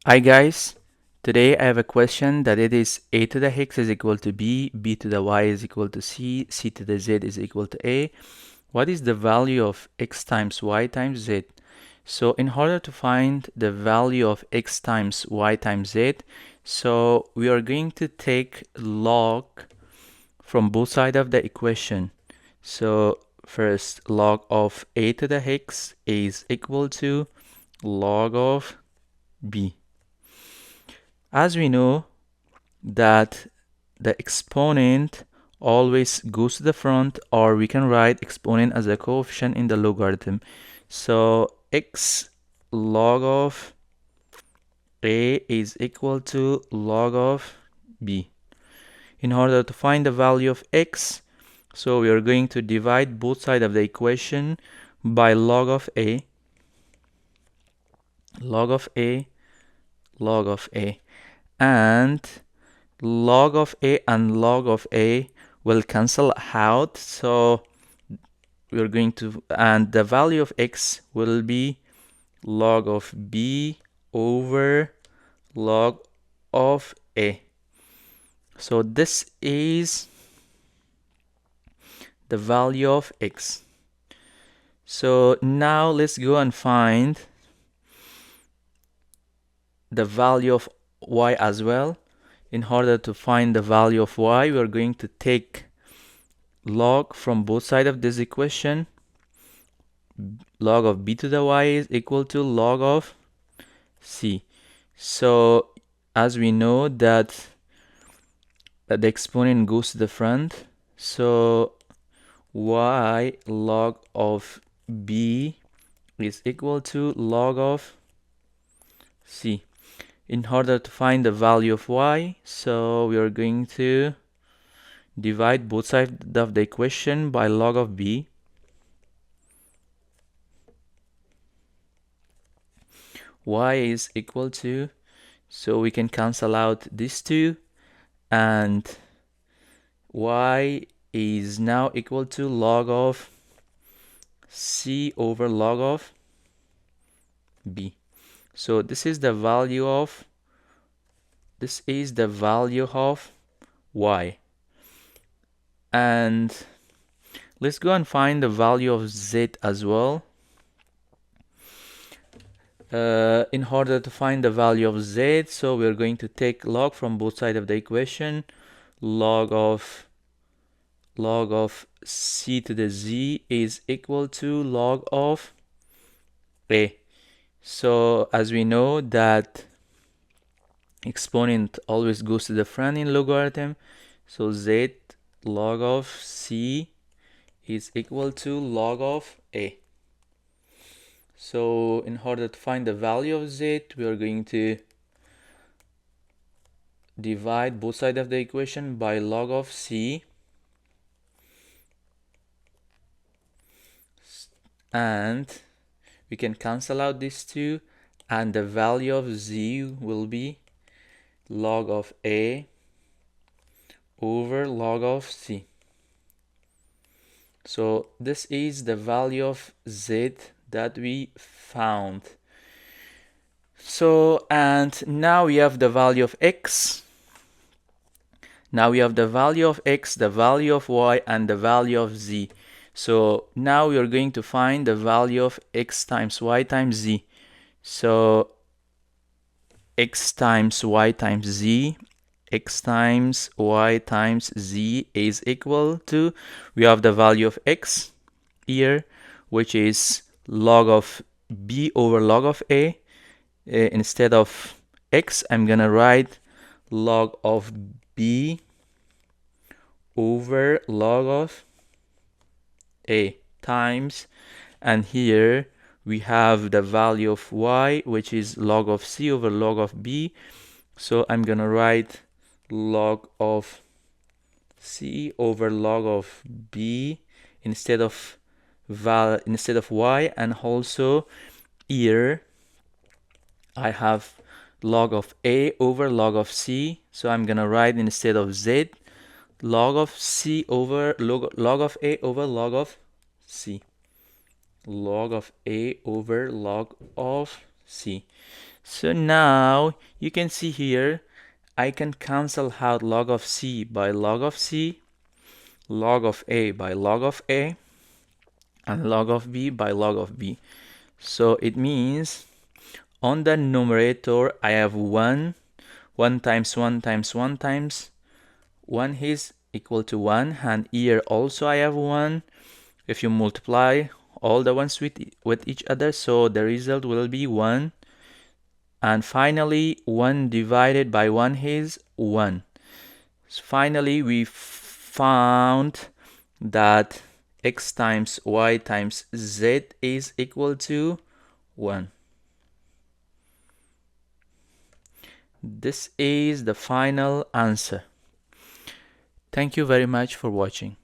Hi guys, today I have a question that it is a to the x is equal to b, b to the y is equal to c, c to the z is equal to a. What is the value of x times y times z? So in order to find the value of x times y times z, so we are going to take log from both sides of the equation. So first log of a to the x is equal to log of b. As we know that the exponent always goes to the front, or we can write exponent as a coefficient in the logarithm. So x log of a is equal to log of b. In order to find the value of x, so we are going to divide both sides of the equation by log of a, log of a, log of a, and log of a and log of a will cancel out, so we're going to, and the value of x will be log of b over log of a. So this is the value of x. So now let's go and find the value of y as well. In order to find the value of y, we're going to take log from both sides of this equation. Log of b to the y is equal to log of c. So as we know that the exponent goes to the front, so y log of b is equal to log of c. In order to find the value of y, so we are going to divide both sides of the equation by log of b. Y is equal to, so we can cancel out these two, and y is now equal to log of c over log of b. So this is the value of y. And let's go and find the value of z as well. In order to find the value of z, so we're going to take log from both sides of the equation. Log of c to the z is equal to log of a. So as we know that exponent always goes to the front in logarithm, so z log of c is equal to log of a. So in order to find the value of z, we are going to divide both sides of the equation by log of c, and we can cancel out these two, and the value of z will be log of a over log of c. So this is the value of z that we found. So, and now we have the value of x. Now we have the value of x, the value of y, and the value of z. So now we are going to find the value of x times y times z. So x times y times z, x times y times z is equal to, we have the value of x here, which is log of b over log of a. Instead of x, I'm gonna write log of b over log of a times, and here we have the value of y, which is log of c over log of b. So I'm gonna write log of c over log of b instead of y, and also here I have log of a over log of c. So I'm gonna write instead of z log of c over log of a over log of c. Log of a over log of c. So now you can see here, I can cancel out log of c by log of c, log of a by log of a, and log of b by log of b. So it means on the numerator I have 1 times 1 times 1 times 1 is equal to 1, and here also I have 1. If you multiply all the ones with each other, so the result will be 1. And finally 1 divided by 1 is 1. So finally we found that x times y times z is equal to 1. This is the final answer. Thank you very much for watching.